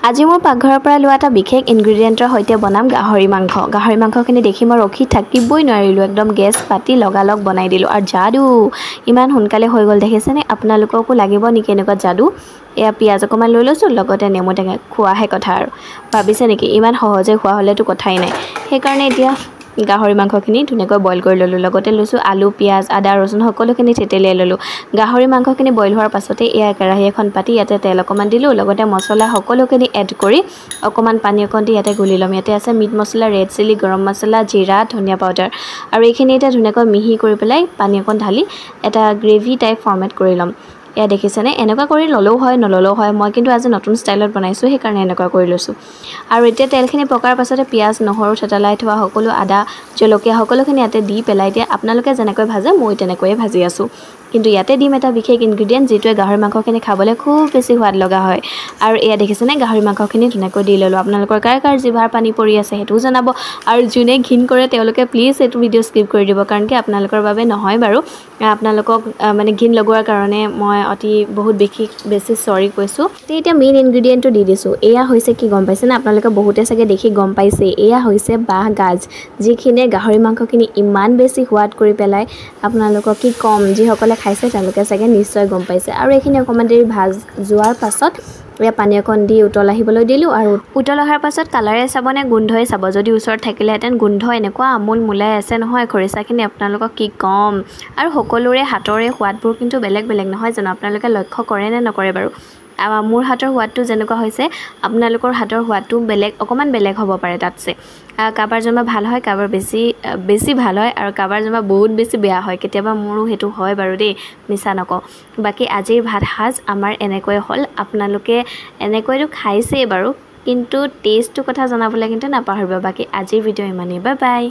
আজি মোৰ পাকঘৰৰ পৰা লোৱা এটা বিশেষ ইনগ্ৰেডিয়েণ্টৰ সৈতে বনাম গাহৰি মাংস। গাহৰি মাংসখিনি দেখি মই ৰখি থাকিবই নোৱাৰিলোঁ, একদম গেছ পাতি লগালগ বনাই দিলোঁ। আৰু যাদু ইমান সোনকালে হৈ গ'ল দেখিছেনে? আপোনালোককো লাগিব নেকি এনেকুৱা যাদু? এয়া পিঁয়াজ অকণমান লৈ লৈছোঁ, লগতে নেমু টেঙা, খোৱাহে কথা আৰু। ভাবিছে নেকি ইমান সহজে খোৱা হ'লেতো কথাই নাই। সেইকাৰণে এতিয়া গাহৰি মাংসখিনি ধুনীয়াকৈ বইল কৰি ল'লোঁ। লগতে লৈছোঁ আলু, পিঁয়াজ, আদা, ৰচুন সকলোখিনি থেতেলিয়াই ল'লোঁ। গাহৰি মাংসখিনি বইল হোৱাৰ পাছতে এয়া কেৰাহী এখন পাতি ইয়াতে তেল অকণমান দিলোঁ। লগতে মছলা সকলোখিনি এড কৰি অকণমান পানী অকণ দি ইয়াতে গুলি ল'ম। ইয়াতে আছে মিট মছলা, ৰেড চিলি, গৰম মছলা, জিৰা, ধনিয়া পাউডাৰ আৰু এইখিনি এতিয়া ধুনীয়াকৈ মিহি কৰি পেলাই পানী অকণ ঢালি এটা গ্ৰেভি টাইপ ফৰ্মেট কৰি ল'ম। এয়া দেখিছেনে? এনেকুৱা কৰি ল'লেও হয়, নল'লেও হয়। মই কিন্তু আজি নতুন ষ্টাইলত বনাইছোঁ, সেইকাৰণে এনেকুৱা কৰি লৈছোঁ। আৰু এতিয়া তেলখিনি পকাৰ পাছতে পিঁয়াজ, নহৰু থেতেলাই থোৱা সকলো আদা, জলকীয়া সকলোখিনি ইয়াতে দি পেলাই এতিয়া আপোনালোকে যেনেকৈ ভাজে মই তেনেকৈয়ে ভাজি আছোঁ। কিন্তু ইয়াতে দিম এটা বিশেষ ইনগ্ৰেডিয়েণ্ট, যিটোৱে গাহৰি মাংসখিনি খাবলৈ খুব বেছি সোৱাদ লগা হয়। আৰু এয়া দেখিছেনে গাহৰি মাংসখিনি ধুনীয়াকৈ দি ল'লোঁ। আপোনালোকৰ কাৰ কাৰ জিভাৰ পানী পৰি আছে সেইটোও জনাব। আৰু যোনে ঘিণ কৰে তেওঁলোকে প্লিজ এইটো ভিডিঅ' স্কিপ কৰি দিব, কাৰণ কি আপোনালোকৰ বাবে নহয় বাৰু। আপোনালোকক মানে ঘিণ লগোৱাৰ কাৰণে মই বহুত বেছি চৰি কৈছোঁ। এতিয়া মেইন ইনগ্ৰেডিয়েণ্টটো দি দিছোঁ। এয়া হৈছে কি গম পাইছেনে? আপোনালোকে বহুতে চাগে দেখি গম পাইছে। এয়া হৈছে বাঁহগাজ, যিখিনিয়ে গাহৰি মাংসখিনি ইমান বেছি সোৱাদ কৰি পেলাই। আপোনালোকক কি ক'ম, যিসকলে খাইছে তেওঁলোকে চাগে নিশ্চয় গম পাইছে। আৰু এইখিনি অকণমান দেৰি যোৱাৰ পাছত এয়া পানী অকণ দি উতল আহিবলৈ দিলোঁ। আৰু উতল অহাৰ পাছত কালাৰে চাব নে গোন্ধই চাব। যদি ওচৰত থাকিলেহেঁতেন, গোন্ধ এনেকুৱা আমোল মোলাই আছে নহয় খৰিচাখিনি, আপোনালোকক কি ক'ম। আৰু সকলোৰে হাতৰে সোৱাদবোৰ কিন্তু বেলেগ বেলেগ নহয় জানো? আপোনালোকে লক্ষ্য কৰে নে নকৰে বাৰু? মোৰ হাতৰ সোৱাদটো যেনেকুৱা হৈছে, আপোনালোকৰ হাতৰ সোৱাদটো অকণমান বেলেগ হ'ব পাৰে তাতছে। কাৰোবাৰ যেনিবা ভাল হয়, কাৰোবাৰ বেছি ভাল হয়, আৰু কাৰোবাৰ যেনিবা বহুত বেছি বেয়া হয়। কেতিয়াবা মোৰো সেইটো হয় বাৰু দেই, মিছা নকওঁ। বাকী আজিৰ ভাত সাজ আমাৰ এনেকৈ হ'ল। আপোনালোকে এনেকৈতো খাইছেই বাৰু, কিন্তু টেষ্টটোৰ কথা জনাবলৈ কিন্তু নাপাহৰিব। বাকী আজিৰ ভিডিঅ' ইমানেই, বাই বাই।